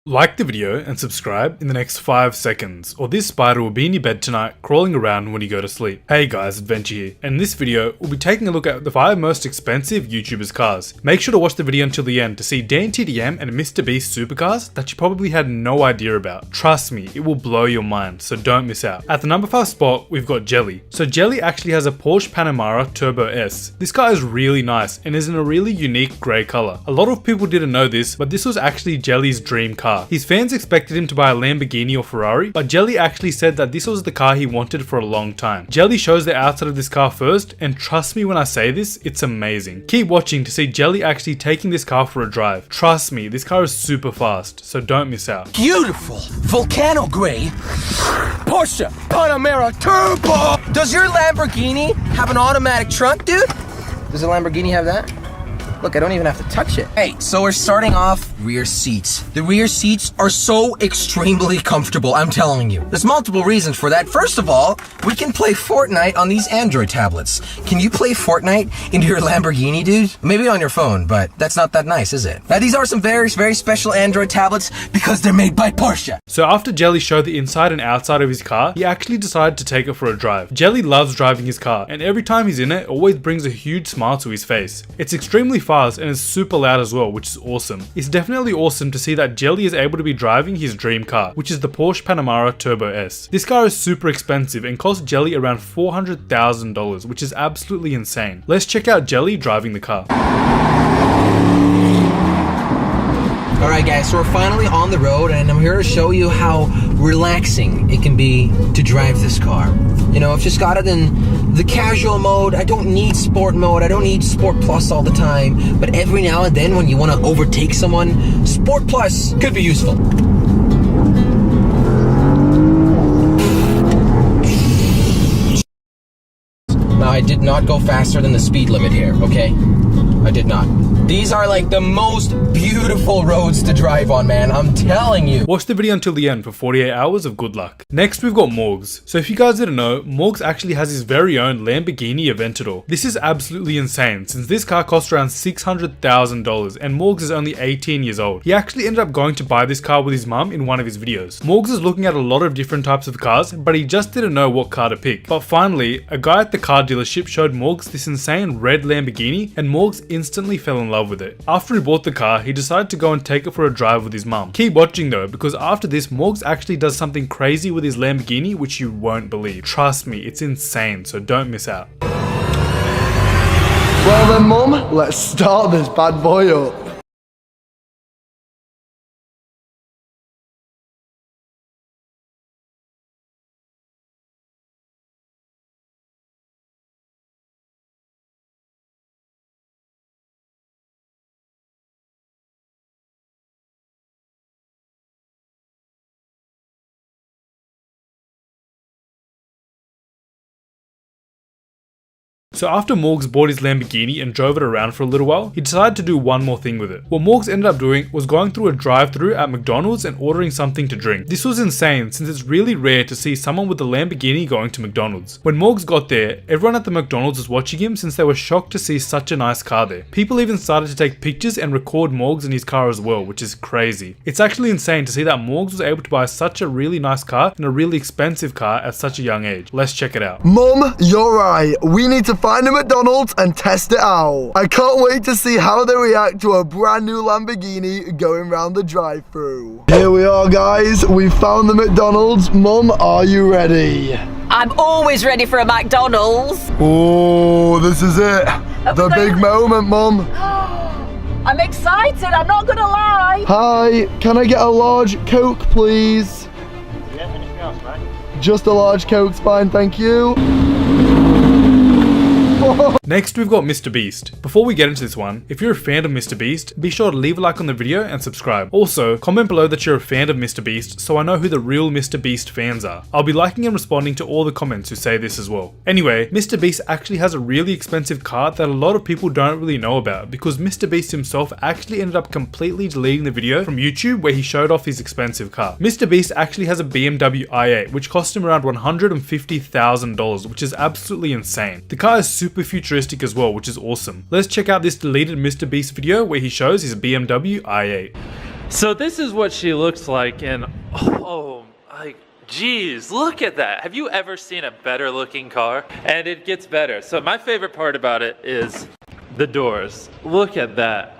Like the video and subscribe in the next 5 seconds, or this spider will be in your bed tonight crawling around when you go to sleep. Hey guys, Adventure here, and in this video we'll be taking a look at the 5 most expensive YouTubers cars. Make sure to watch the video until the end to see DanTDM and MrBeast supercars that you probably had no idea about. Trust me, it will blow your mind, so don't miss out. At the number 5 spot, we've got Jelly. So Jelly actually has a Porsche Panamera Turbo S. This car is really nice and is in a really unique grey colour. A lot of people didn't know this, but this was actually Jelly's dream car. His fans expected him to buy a Lamborghini or Ferrari, but Jelly actually said that this was the car he wanted for a long time. Jelly shows the outside of this car first, and trust me when I say this, it's amazing. Keep watching to see Jelly actually taking this car for a drive. Trust me, this car is super fast, so don't miss out. Beautiful, volcano gray, Porsche Panamera Turbo! Does your Lamborghini have an automatic trunk, dude? Does a Lamborghini have that? Look, I don't even have to touch it. Hey, so we're starting off rear seats. The rear seats are so extremely comfortable, I'm telling you. There's multiple reasons for that. First of all, we can play Fortnite on these Android tablets. Can you play Fortnite into your Lamborghini, dude? Maybe on your phone, but that's not that nice, is it? Now, these are some very, very special Android tablets because they're made by Porsche. So after Jelly showed the inside and outside of his car, he actually decided to take it for a drive. Jelly loves driving his car, and every time he's in it, always brings a huge smile to his face. It's extremely fast and is super loud as well, which is awesome. It's definitely awesome to see that Jelly is able to be driving his dream car, which is the Porsche Panamera Turbo S. This car is super expensive and cost Jelly around $400,000, which is absolutely insane. Let's check out Jelly driving the car. Alright guys, so we're finally on the road and I'm here to show you how relaxing it can be to drive this car. You know, I've just got it in the casual mode. I don't need sport mode. I don't need sport plus all the time. But every now and then when you want to overtake someone, sport plus could be useful. Now I did not go faster than the speed limit here, okay? I did not. These are like the most beautiful roads to drive on, man. I'm telling you. Watch the video until the end for 48 hours of good luck. Next, we've got Morgz. So if you guys didn't know, Morgz actually has his very own Lamborghini Aventador. This is absolutely insane since this car costs around $600,000 and Morgz is only 18 years old. He actually ended up going to buy this car with his mum in one of his videos. Morgz is looking at a lot of different types of cars, but he just didn't know what car to pick. But finally, a guy at the car dealership showed Morgz this insane red Lamborghini and Morgz instantly fell in love with it. After he bought the car, he decided to go and take it for a drive with his mum. Keep watching though, because after this, Morgz actually does something crazy with his Lamborghini which you won't believe. Trust me, it's insane, so don't miss out. Well then mum, let's start this bad boy up. So after Morgz bought his Lamborghini and drove it around for a little while, he decided to do one more thing with it. What Morgz ended up doing was going through a drive-thru at McDonald's and ordering something to drink. This was insane since it's really rare to see someone with a Lamborghini going to McDonald's. When Morgz got there, everyone at the McDonald's was watching him since they were shocked to see such a nice car there. People even started to take pictures and record Morgz in his car as well, which is crazy. It's actually insane to see that Morgz was able to buy such a really nice car and a really expensive car at such a young age. Let's check it out. Mum, you're right. We need to find a McDonald's and test it out. I can't wait to see how they react to a brand new Lamborghini going round the drive-thru. Here we are, guys. We found the McDonald's. Mum, are you ready? I'm always ready for a McDonald's. Oh, this is it. The big moment, Mum. I'm excited, I'm not gonna lie. Hi, can I get a large Coke, please? Yeah, anything else, mate? Just a large Coke's fine, thank you. Next, we've got MrBeast. Before we get into this one, if you're a fan of MrBeast, be sure to leave a like on the video and subscribe. Also, comment below that you're a fan of MrBeast so I know who the real MrBeast fans are. I'll be liking and responding to all the comments who say this as well. Anyway, MrBeast actually has a really expensive car that a lot of people don't really know about because MrBeast himself actually ended up completely deleting the video from YouTube where he showed off his expensive car. MrBeast actually has a BMW i8 which cost him around $150,000, which is absolutely insane. The car is super futuristic as well, which is awesome. Let's check out this deleted MrBeast video where he shows his BMW i8. So this is what she looks like, and oh, like, geez, look at that. Have you ever seen a better looking car? And it gets better. So my favorite part about it is the doors. Look at that.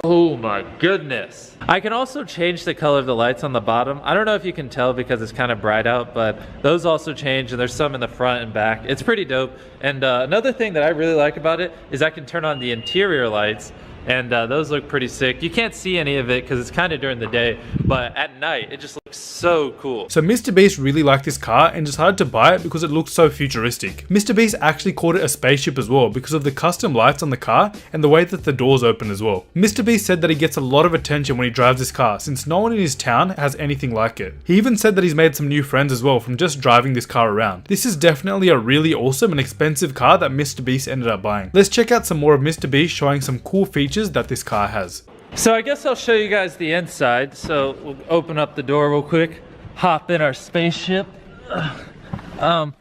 Oh my goodness. I can also change the color of the lights on the bottom. I don't know if you can tell because it's kind of bright out, but those also change, and there's some in the front and back. It's pretty dope. And another thing that I really like about it is I can turn on the interior lights, and those look pretty sick. You can't see any of it because it's kind of during the day, but at night it just looks so cool. So MrBeast really liked this car and decided to buy it because it looks so futuristic. MrBeast actually called it a spaceship as well because of the custom lights on the car and the way that the doors open as well. MrBeast said that he gets a lot of attention when he drives this car since no one in his town has anything like it. He even said that he's made some new friends as well from just driving this car around. This is definitely a really awesome and expensive car that MrBeast ended up buying. Let's check out some more of MrBeast showing some cool features that this car has. So I guess I'll show you guys the inside. So we'll open up the door real quick, hop in our spaceship. The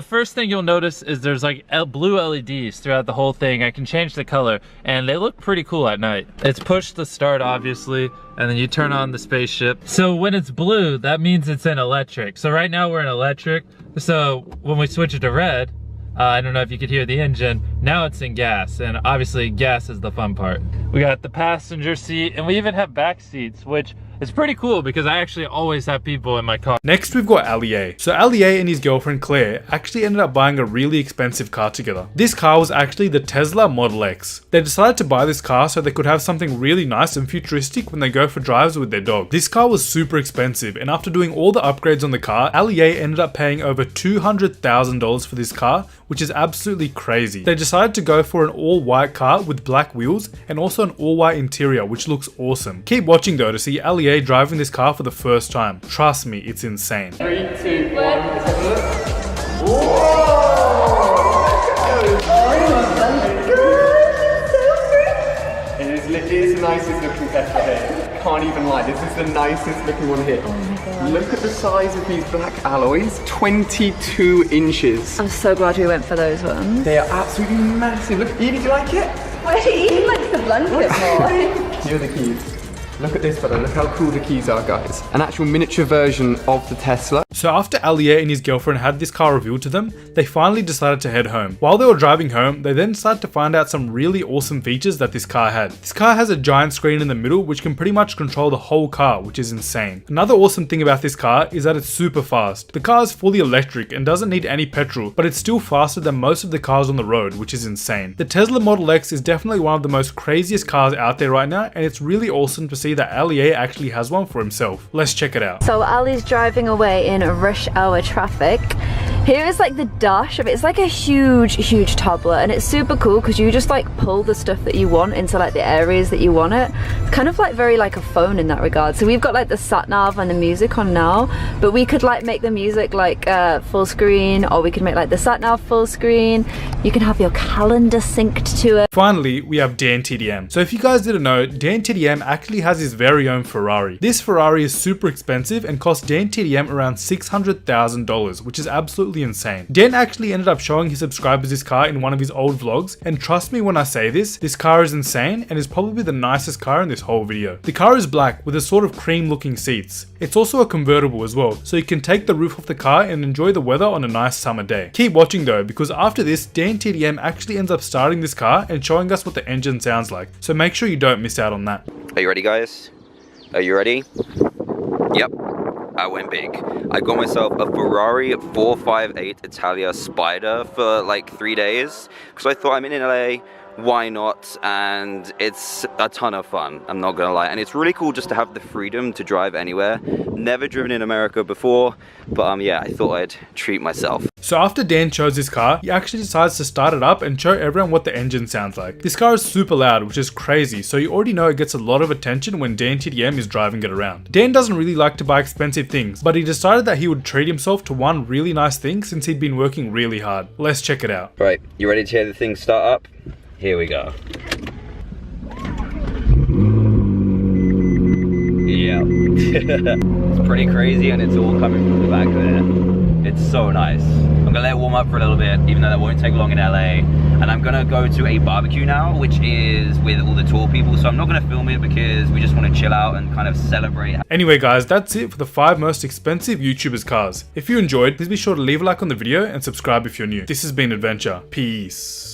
first thing you'll notice is there's like blue LEDs throughout the whole thing. I can change the color and they look pretty cool at night. It's push to start obviously, and then you turn on the spaceship. So when it's blue, that means it's in electric. So right now we're in electric. So when we switch it to red, I don't know if you could hear the engine. Now it's in gas, and obviously gas is the fun part. We got the passenger seat, and we even have back seats, which is pretty cool because I actually always have people in my car. Next we've got Ali A. So Ali A and his girlfriend Claire actually ended up buying a really expensive car together. This car was actually the Tesla Model X. They decided to buy this car so they could have something really nice and futuristic when they go for drives with their dog. This car was super expensive, and after doing all the upgrades on the car, Ali A ended up paying over $200,000 for this car, which is absolutely crazy. They decided to go for an all-white car with black wheels and also an all-white interior, which looks awesome. Keep watching though to see Ali A driving this car for the first time. Trust me, it's insane. 3, 2, 1, let's have a look. It is the nicest looking Tesla here. Can't even lie, this is the nicest looking one here. Oh my god. Look at the size of these black alloys, 22 inches. I'm so glad we went for those ones. They are absolutely massive. Look, Edie, do you like it? Wait, he likes the blanket more. Here are the keys. Look at this fella, look how cool the keys are, guys. An actual miniature version of the Tesla. So after Ali A and his girlfriend had this car revealed to them, they finally decided to head home. While they were driving home, they then started to find out some really awesome features that this car had. This car has a giant screen in the middle which can pretty much control the whole car, which is insane. Another awesome thing about this car is that it's super fast. The car is fully electric and doesn't need any petrol, but it's still faster than most of the cars on the road, which is insane. The Tesla Model X is definitely one of the most craziest cars out there right now, and it's really awesome to see that Ali A actually has one for himself. Let's check it out. So Ali's driving away in rush hour traffic. Here is like the dash of it. It's like a huge tablet, and it's super cool because you just like pull the stuff that you want into like the areas that you want it. It's kind of like very like a phone in that regard. So we've got like the sat nav and the music on now, but we could like make the music like full screen, or we could make like the sat nav full screen. You can have your calendar synced to it. Finally, we have DanTDM. So if you guys didn't know, DanTDM actually has his very own Ferrari. This Ferrari is super expensive and cost DanTDM around $600,000, which is absolutely insane. Dan actually ended up showing his subscribers this car in one of his old vlogs, and trust me when I say this car is insane and is probably the nicest car in this whole video. The car is black with a sort of cream looking seats. It's also a convertible as well, so you can take the roof off the car and enjoy the weather on a nice summer day. Keep watching though, because after this, DanTDM actually ends up starting this car and showing us what the engine sounds like, so make sure you don't miss out on that. Are you ready, guys? Are you ready? Yep. I went big. I got myself a Ferrari 458 Italia Spider for like 3 days because I thought I'm in LA, why not? And it's a ton of fun, I'm not gonna lie. And it's really cool just to have the freedom to drive anywhere. Never driven in America before, but yeah, I thought I'd treat myself. So after Dan shows his car, he actually decides to start it up and show everyone what the engine sounds like. This car is super loud, which is crazy, so you already know it gets a lot of attention when DanTDM is driving it around. Dan doesn't really like to buy expensive things, but he decided that he would treat himself to one really nice thing since he'd been working really hard. Let's check it out. Right, you ready to hear the thing start up? Here we go. Yeah. It's pretty crazy, and it's all coming from the back there. It's so nice. I'm gonna let it warm up for a little bit, even though that won't take long in LA. And I'm gonna go to a barbecue now, which is with all the tour people. So I'm not gonna film it because we just want to chill out and kind of celebrate. Anyway guys, that's it for the 5 most expensive YouTubers cars. If you enjoyed, please be sure to leave a like on the video and subscribe if you're new. This has been Adventure. Peace.